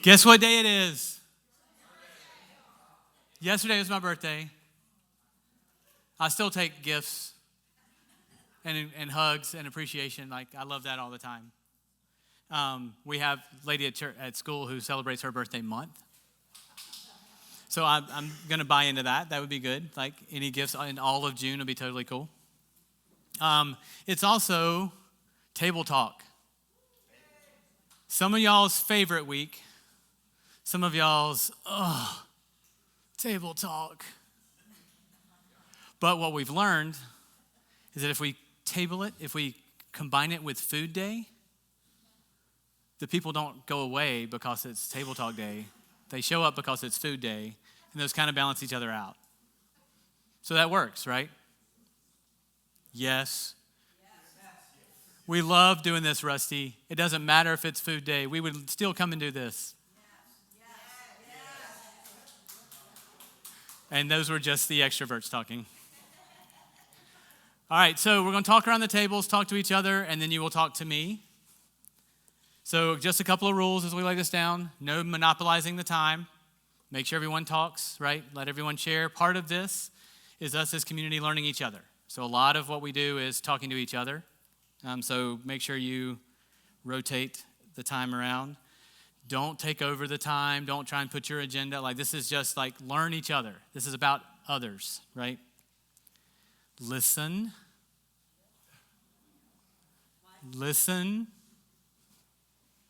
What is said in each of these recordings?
Guess what day it is? Yesterday was my birthday. I still take gifts and hugs and appreciation. Like, I love that all the time. We have a lady at school who celebrates her birthday month. So I'm going to buy into that. That would be good. Like, any gifts in all of June would be totally cool. It's also Table Talk. Some of y'all's favorite week. Some of y'all's, Table Talk. But what we've learned is that if we table it, if we combine it with Food Day, the people don't go away because it's Table Talk Day. They show up because it's Food Day, and those kind of balance each other out. So that works, right? Yes. We love doing this, Rusty. It doesn't matter if it's Food Day. We would still come and do this. And those were just the extroverts talking. All right, so we're going to talk around the tables, talk to each other, and then you will talk to me. So just a couple of rules as we lay this down. No monopolizing the time. Make sure everyone talks, right? Let everyone share. Part of this is us as community learning each other. So a lot of what we do is talking to each other. So make sure you rotate the time around. Don't take over the time. Don't try and put your agenda. Like, this is just like learn each other. This is about others, right? Listen. Listen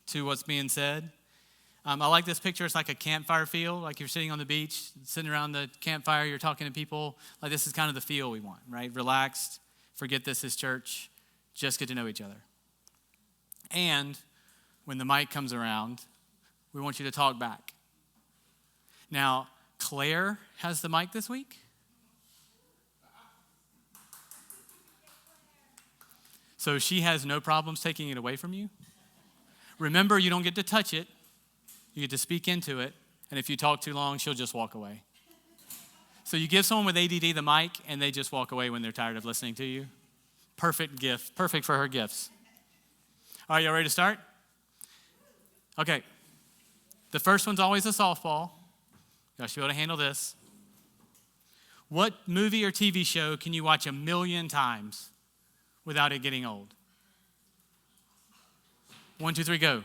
to what's being said. I like this picture. It's like a campfire feel, like you're sitting on the beach, sitting around the campfire, you're talking to people. Like, this is kind of the feel we want, right? Relaxed. Forget this is church. Just get to know each other. And when the mic comes around, we want you to talk back. Now, Claire has the mic this week. So she has no problems taking it away from you. Remember, you don't get to touch it. You get to speak into it. And if you talk too long, she'll just walk away. So you give someone with ADD the mic, and they just walk away when they're tired of listening to you. Perfect gift. Perfect for her gifts. All right, y'all ready to start? Okay. The first one's always a softball. Y'all should be able to handle this. What movie or TV show can you watch 1,000,000 times without it getting old? 1, 2, 3, go.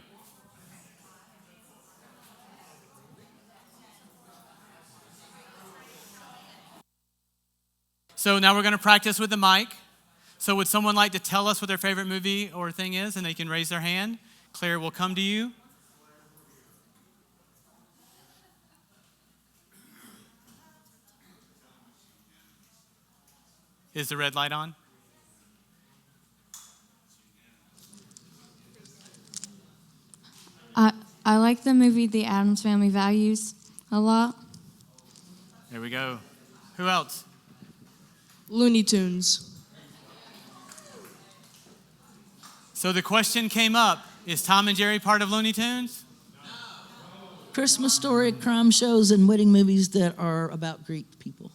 So now we're going to practice with the mic. So would someone like to tell us what their favorite movie or thing is, and they can raise their hand? Claire will come to you. Is the red light on? I like the movie The Addams Family Values a lot. There we go. Who else? Looney Tunes. So the question came up, is Tom and Jerry part of Looney Tunes? Christmas Story, crime shows, and wedding movies that are about Greek people.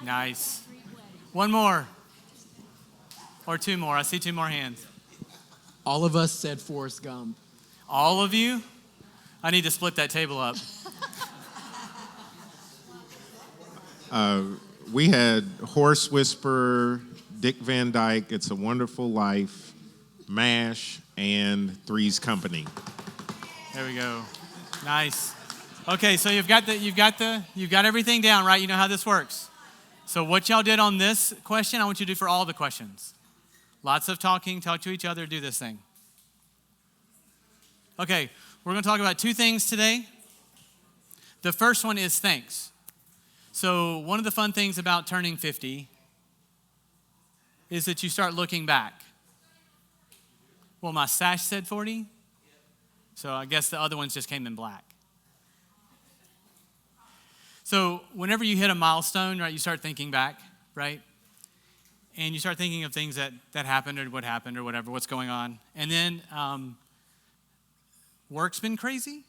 Nice. One more. Or two more. I see two more hands. All of us said Forrest Gump. All of you? I need to split that table up. We had Horse Whisperer, Dick Van Dyke, It's a Wonderful Life, MASH, and Three's Company. There we go. Nice. Okay, so you've got everything down, right? You know how this works. So what y'all did on this question, I want you to do for all the questions. Lots of talking, talk to each other, do this thing. Okay, we're going to talk about two things today. The first one is thanks. So one of the fun things about turning 50 is that you start looking back. Well, my sash said 40, so I guess the other ones just came in black. So whenever you hit a milestone, right, you start thinking back, right? And you start thinking of things that happened or what happened or whatever, what's going on. And then work's been crazy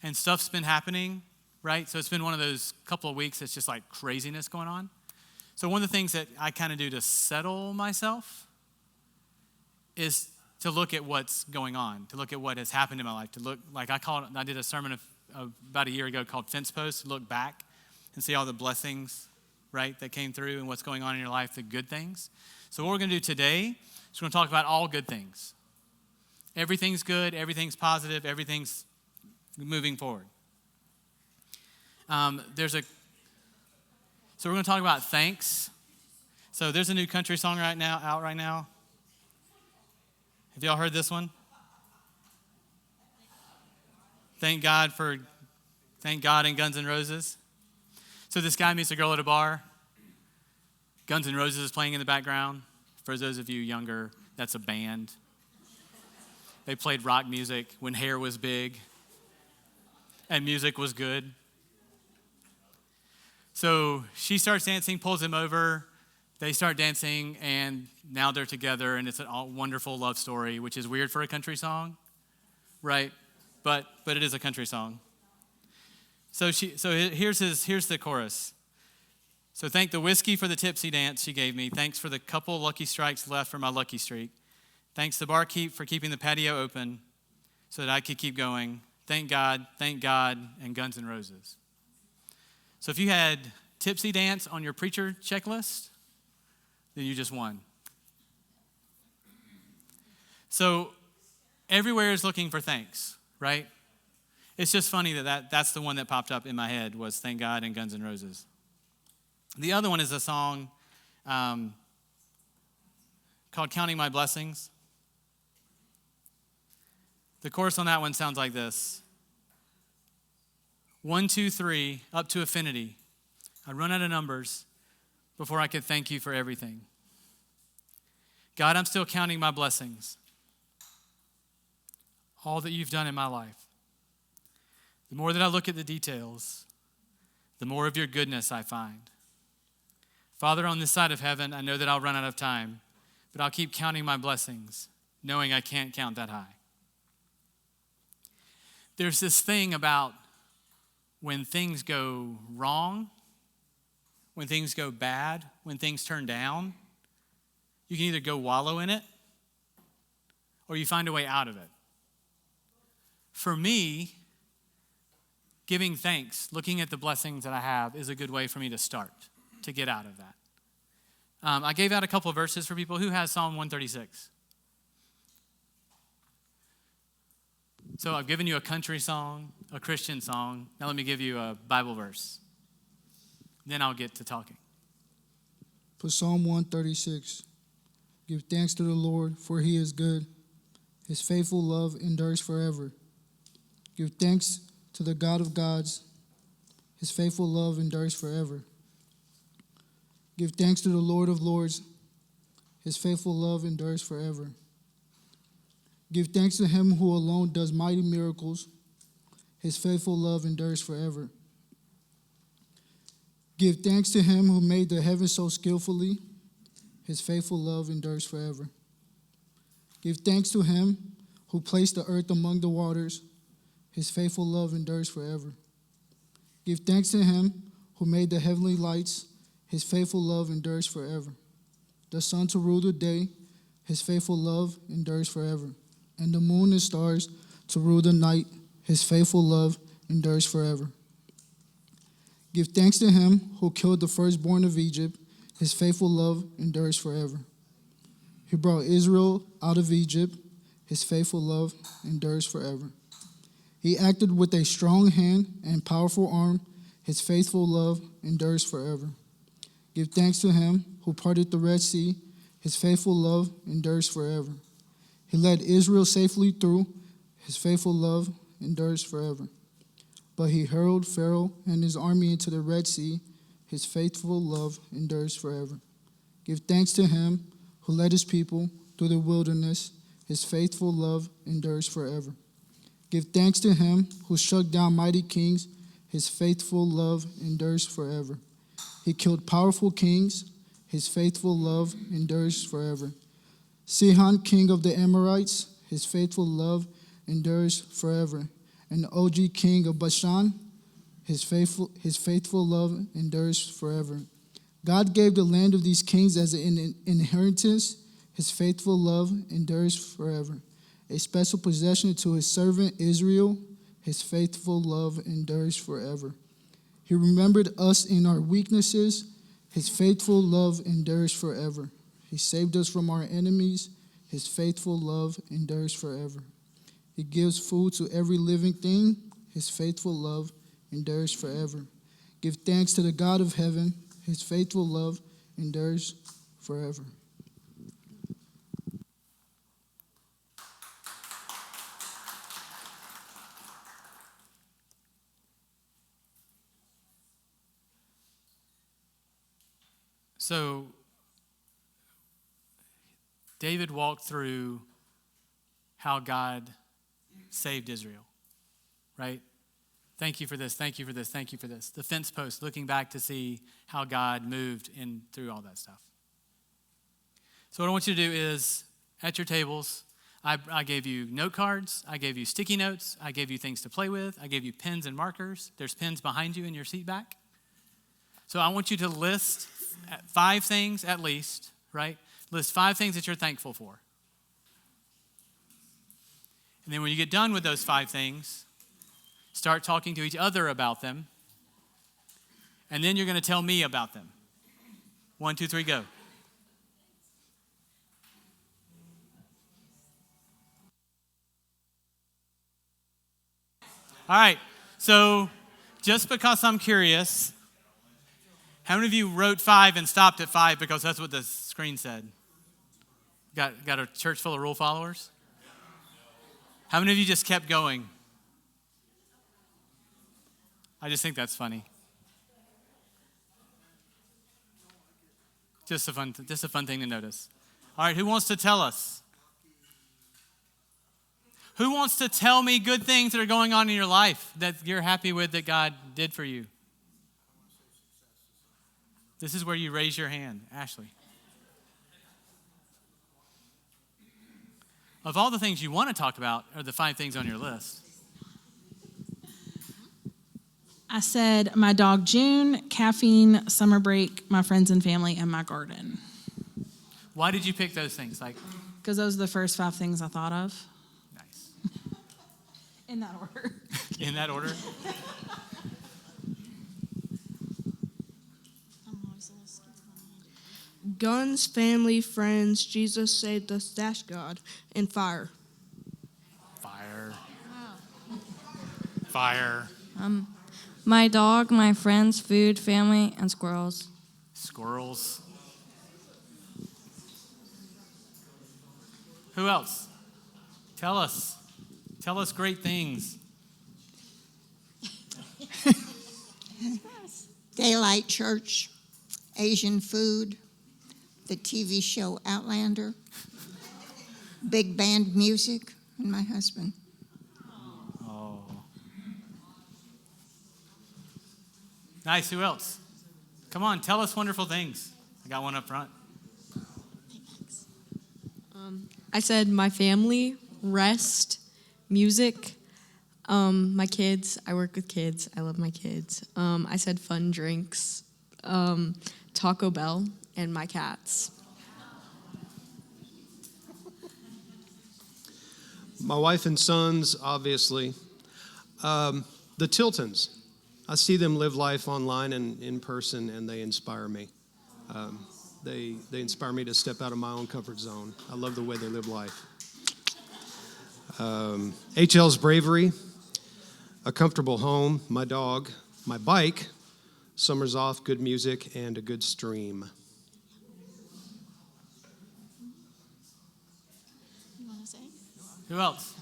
and stuff's been happening, right? So it's been one of those couple of weeks that's just like craziness going on. So one of the things that I kind of do to settle myself is to look at what's going on, to look at what has happened in my life, to look, like I did a sermon about a year ago called Fence Post, to look back and see all the blessings, right, that came through and what's going on in your life, the good things. So what we're going to do today is we're going to talk about all good things. Everything's good, everything's positive, everything's moving forward. So we're going to talk about thanks. So there's a new country song out right now. Have y'all heard this one? Thank God and Guns N' Roses. So this guy meets a girl at a bar. Guns N' Roses is playing in the background. For those of you younger, that's a band. They played rock music when hair was big and music was good. So she starts dancing, pulls him over. They start dancing, and now they're together, and it's a wonderful love story, which is weird for a country song, right? But it is a country song. So here's the chorus. So thank the whiskey for the tipsy dance she gave me. Thanks for the couple lucky strikes left for my lucky streak. Thanks the barkeep for keeping the patio open so that I could keep going. Thank God, and Guns N' Roses. So if you had tipsy dance on your preacher checklist, then you just won. So everywhere is looking for thanks, right? It's just funny that's the one that popped up in my head was Thank God and Guns N' Roses. The other one is a song called Counting My Blessings. The chorus on that one sounds like this. 1, 2, 3, up to infinity. I'd run out of numbers before I could thank you for everything. God, I'm still counting my blessings. All that you've done in my life. The more that I look at the details, the more of your goodness I find. Father, on this side of heaven, I know that I'll run out of time, but I'll keep counting my blessings, knowing I can't count that high. There's this thing about when things go wrong, when things go bad, when things turn down, you can either go wallow in it or you find a way out of it. For me, giving thanks, looking at the blessings that I have is a good way for me to start, to get out of that. I gave out a couple of verses for people. Who has Psalm 136? So I've given you a country song, a Christian song. Now let me give you a Bible verse. Then I'll get to talking. For Psalm 136, give thanks to the Lord, for he is good. His faithful love endures forever. Give thanks to the God of gods. His faithful love endures forever. Give thanks to the Lord of lords. His faithful love endures forever. Give thanks to him who alone does mighty miracles. His faithful love endures forever. Give thanks to him who made the heavens so skillfully. His faithful love endures forever. Give thanks to him who placed the earth among the waters. His faithful love endures forever. Give thanks to him who made the heavenly lights. His faithful love endures forever. The sun to rule the day. His faithful love endures forever. And the moon and stars to rule the night. His faithful love endures forever. Give thanks to him who killed the firstborn of Egypt. His faithful love endures forever. He brought Israel out of Egypt. His faithful love endures forever. He acted with a strong hand and powerful arm. His faithful love endures forever. Give thanks to him who parted the Red Sea. His faithful love endures forever. He led Israel safely through. His faithful love endures forever. But he hurled Pharaoh and his army into the Red Sea. His faithful love endures forever. Give thanks to him who led his people through the wilderness. His faithful love endures forever. Give thanks to him who struck down mighty kings. His faithful love endures forever. He killed powerful kings. His faithful love endures forever. Sihon, king of the Amorites, his faithful love endures forever. And Og, king of Bashan, his faithful love endures forever. God gave the land of these kings as an inheritance. His faithful love endures forever. A special possession to his servant Israel. His faithful love endures forever. He remembered us in our weaknesses. His faithful love endures forever. He saved us from our enemies. His faithful love endures forever. He gives food to every living thing. His faithful love endures forever. Give thanks to the God of heaven. His faithful love endures forever. So, David walked through how God saved Israel, right? Thank you for this, thank you for this, thank you for this. The fence post, looking back to see how God moved in through all that stuff. So what I want you to do is, at your tables, I gave you note cards, I gave you sticky notes, I gave you things to play with, I gave you pens and markers. There's pens behind you in your seat back. So I want you to list 5 things at least, right? List 5 things that you're thankful for. And then when you get done with those 5 things, start talking to each other about them. And then you're going to tell me about them. 1, 2, 3, go. All right. So just because I'm curious, how many of you wrote 5 and stopped at 5 because that's what the screen said? Got a church full of rule followers? How many of you just kept going? I just think that's funny. Just a fun thing to notice. All right, who wants to tell us? Who wants to tell me good things that are going on in your life that you're happy with that God did for you? This is where you raise your hand, Ashley. Of all the things you want to talk about are the 5 things on your list. I said my dog June, caffeine, summer break, my friends and family, and my garden. Why did you pick those things? Because those are the first 5 things I thought of. Nice. In that order. In that order? Guns, family, friends, Jesus saved us, dash God, and fire. Fire. Fire. My dog, my friends, food, family, and squirrels. Squirrels. Who else? Tell us. Tell us great things. Daylight Church, Asian food, the TV show Outlander, big band music, and my husband. Oh. Nice. Who else? Come on, tell us wonderful things. I got one up front. I said my family, rest, music, my kids. I work with kids. I love my kids. I said fun drinks, Taco Bell, and my cats. My wife and sons, obviously. The Tiltons. I see them live life online and in person, and they inspire me. They inspire me to step out of my own comfort zone. I love the way they live life. HL's bravery, a comfortable home, my dog, my bike, summers off, good music, and a good stream. You want to say? Who else?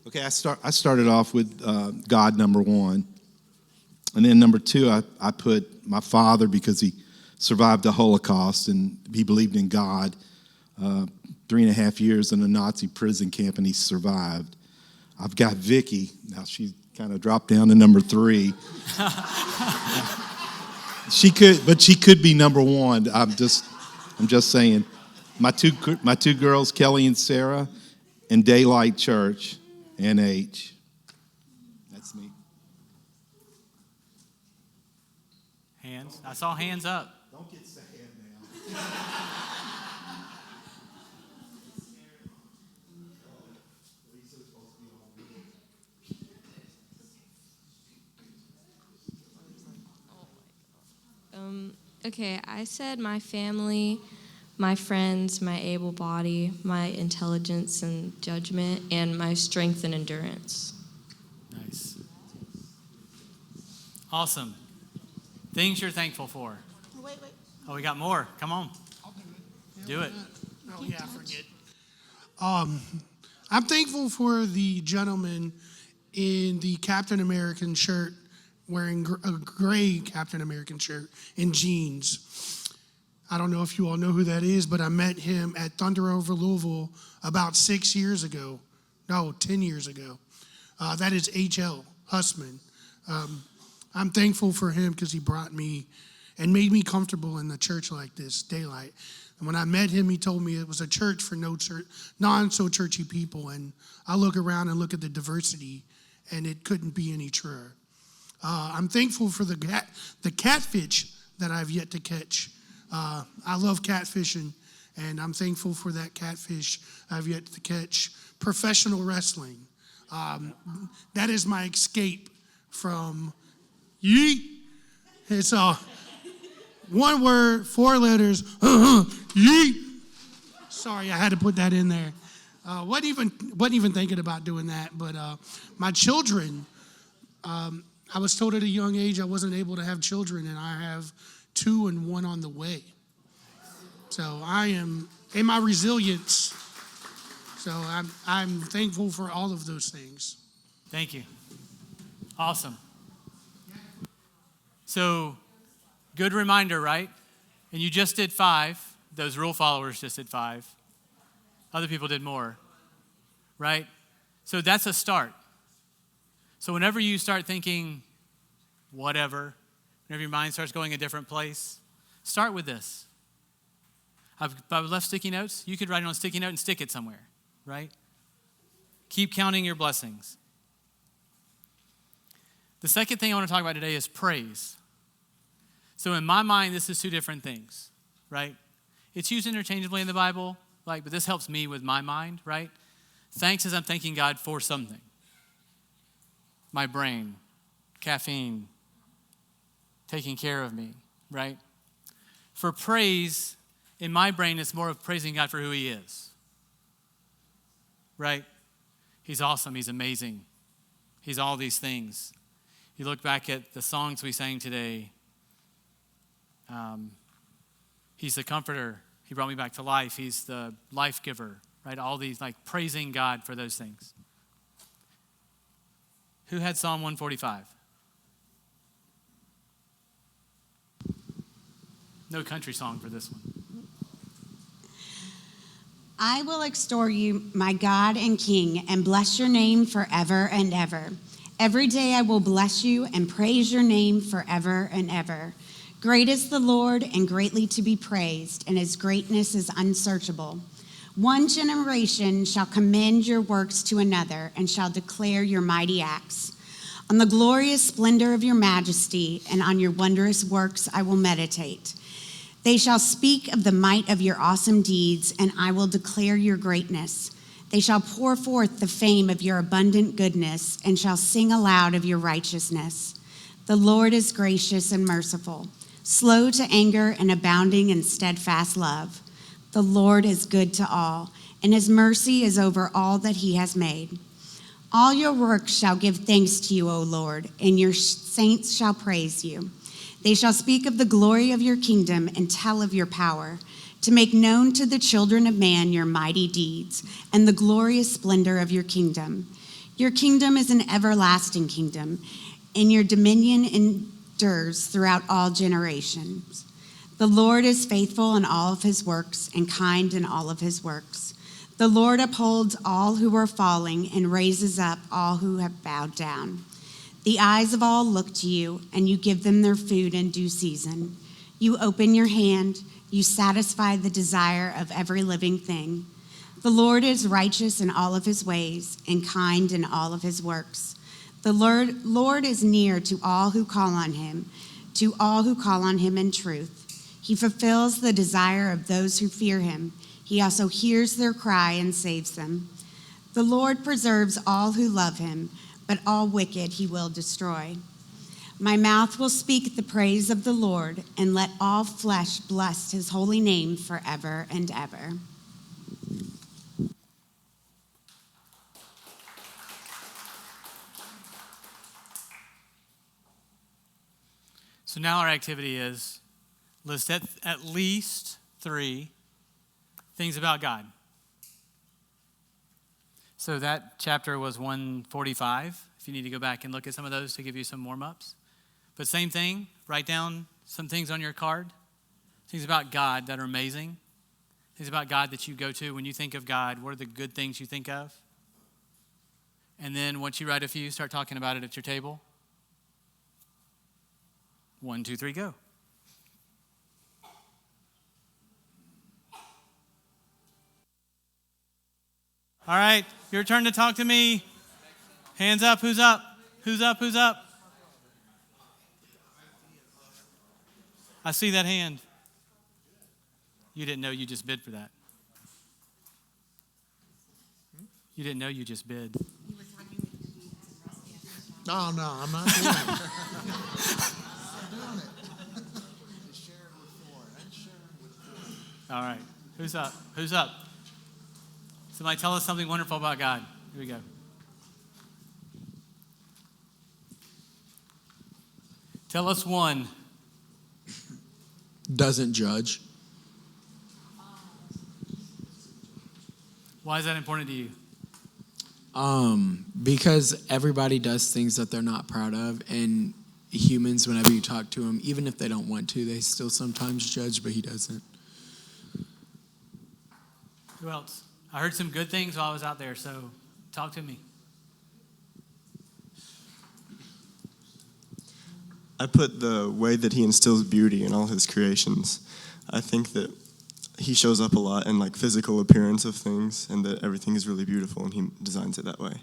Okay, I started off with God, number 1. And then number 2, I put my father because he survived the Holocaust and he believed in God. 3.5 years in a Nazi prison camp and he survived. I've got Vicky. Now she kind of dropped down to number 3. She could be number 1. I'm just saying. My two girls, Kelly and Sarah, in Daylight Church. NH. That's me. hands. I saw hands up. Don't get sad now. Okay, I said my family, my friends, my able body, my intelligence and judgment, and my strength and endurance. Nice. Awesome. Things you're thankful for. Wait. Oh, we got more. Come on. Do it. Oh, yeah, I forget. I'm thankful for the gentleman in the Captain American shirt, wearing a gray Captain American shirt and jeans. I don't know if you all know who that is, but I met him at Thunder Over Louisville about 6 years ago. No, 10 years ago. That is H.L. Hussman. I'm thankful for him because he brought me and made me comfortable in the church like this, Daylight. And when I met him, he told me it was a church for non-so-churchy people. And I look around and look at the diversity, and it couldn't be any truer. I'm thankful for the catfish that I've yet to catch. I love catfishing, and I'm thankful for that catfish I've yet to catch. Professional wrestling. That is my escape from yeet. It's one word, 4 letters, yeet. Sorry, I had to put that in there. Wasn't even thinking about doing that, but my children, I was told at a young age I wasn't able to have children, and I have 2 and 1 on the way. So I am in my resilience. So I'm thankful for all of those things. Thank you. Awesome. So, good reminder, right? And you just did 5. Those rule followers just did 5. Other people did more, right? So that's a start. So whenever you start thinking whatever, whenever your mind starts going a different place, start with this. I've left sticky notes. You could write it on a sticky note and stick it somewhere, right? Keep counting your blessings. The second thing I want to talk about today is praise. So in my mind, this is 2 different things, right? It's used interchangeably in the Bible, but this helps me with my mind, right? Thanks is I'm thanking God for something. My brain, caffeine, taking care of me, right? For praise, in my brain, it's more of praising God for who he is, right? He's awesome. He's amazing. He's all these things. You look back at the songs we sang today. He's the comforter. He brought me back to life. He's the life giver, right? All these, praising God for those things. Who had Psalm 145? No country song for this one. I will extol you, my God and King, and bless your name forever and ever. Every day I will bless you and praise your name forever and ever. Great is the Lord and greatly to be praised, and his greatness is unsearchable. One generation shall commend your works to another and shall declare your mighty acts. On the glorious splendor of your majesty and on your wondrous works I will meditate. They shall speak of the might of your awesome deeds, and I will declare your greatness. They shall pour forth the fame of your abundant goodness and shall sing aloud of your righteousness. The Lord is gracious and merciful, slow to anger and abounding in steadfast love. The Lord is good to all, and his mercy is over all that he has made. All your works shall give thanks to you, O Lord, and your saints shall praise you. They shall speak of the glory of your kingdom and tell of your power, to make known to the children of man your mighty deeds and the glorious splendor of your kingdom. Your kingdom is an everlasting kingdom, and your dominion endures throughout all generations. The Lord is faithful in all of his works and kind in all of his works. The Lord upholds all who are falling and raises up all who have bowed down. The eyes of all look to you, and you give them their food in due season. You open your hand, you satisfy the desire of every living thing. The Lord is righteous in all of his ways and kind in all of his works. The Lord is near to all who call on him, to all who call on him in truth. He fulfills the desire of those who fear him. He also hears their cry and saves them. The Lord preserves all who love him, but all wicked he will destroy. My mouth will speak the praise of the Lord, and let all flesh bless his holy name forever and ever. So now our activity is list at least 3 things about God. So that chapter was 145. If you need to go back and look at some of those to give you some warm-ups. But same thing, write down some things on your card. Things about God that are amazing. Things about God that you go to when you think of God. What are the good things you think of? And then once you write a few, start talking about it at your table. 1, 2, 3, go. All right, your turn to talk to me. Hands up, who's up? Who's up, who's up? I see that hand. You didn't know you just bid for that. You didn't know you just bid. No, I'm not doing it. All right, who's up? Who's up? Somebody tell us something wonderful about God. Here we go. Tell us one. Doesn't judge. Why is that important to you? Because everybody does things that they're not proud of, and humans, whenever you talk to them, even if they don't want to, they still sometimes judge, but he doesn't. Who else? I heard some good things while I was out there, so talk to me. I put the way that he instills beauty in all his creations. I think that he shows up a lot in like physical appearance of things, and that everything is really beautiful, and he designs it that way.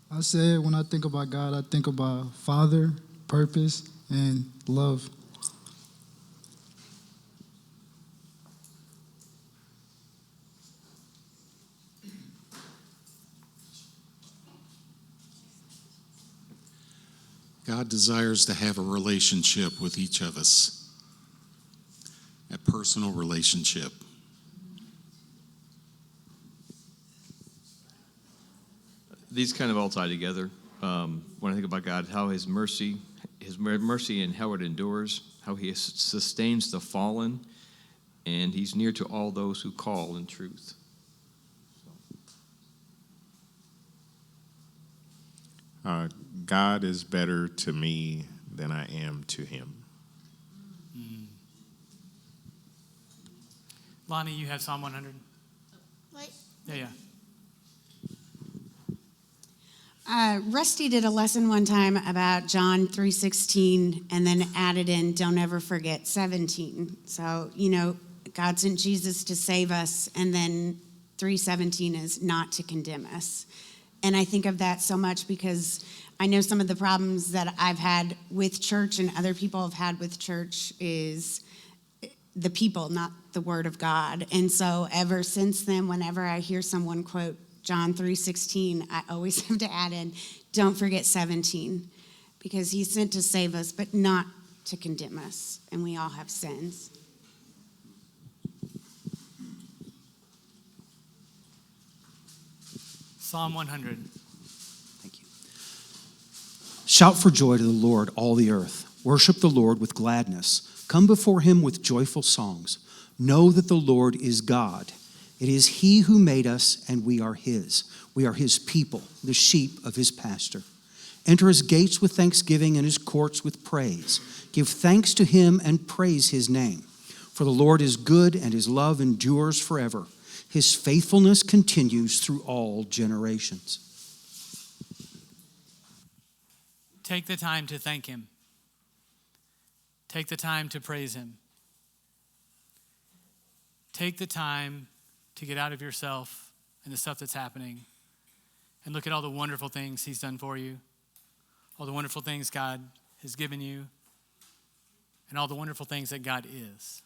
I said when I think about God, I think about Father, purpose, and love. God desires to have a relationship with each of us, a personal relationship. These kind of all tie together. When I think about God, how his mercy and how it endures, how he sustains the fallen, and he's near to all those who call in truth. God is better to me than I am to him. Lonnie, you have Psalm 100? Wait. Yeah. Rusty did a lesson one time about John 3:16 and then added in, don't ever forget 17. So, God sent Jesus to save us, and then 3:17 is not to condemn us. And I think of that so much because I know some of the problems that I've had with church and other people have had with church is the people, not the word of God. And so ever since then, whenever I hear someone quote John 3:16, I always have to add in, don't forget 17, because he's sent to save us, but not to condemn us. And we all have sins. Psalm 100. Shout for joy to the Lord, all the earth. Worship the Lord with gladness. Come before him with joyful songs. Know that the Lord is God. It is he who made us, and we are his. We are his people, the sheep of his pasture. Enter his gates with thanksgiving and his courts with praise. Give thanks to him and praise his name. For the Lord is good, and his love endures forever. His faithfulness continues through all generations. Take the time to thank him. Take the time to praise him. take the time to get out of yourself and the stuff that's happening and look at all the wonderful things he's done for you, all the wonderful things God has given you, and all the wonderful things that God is.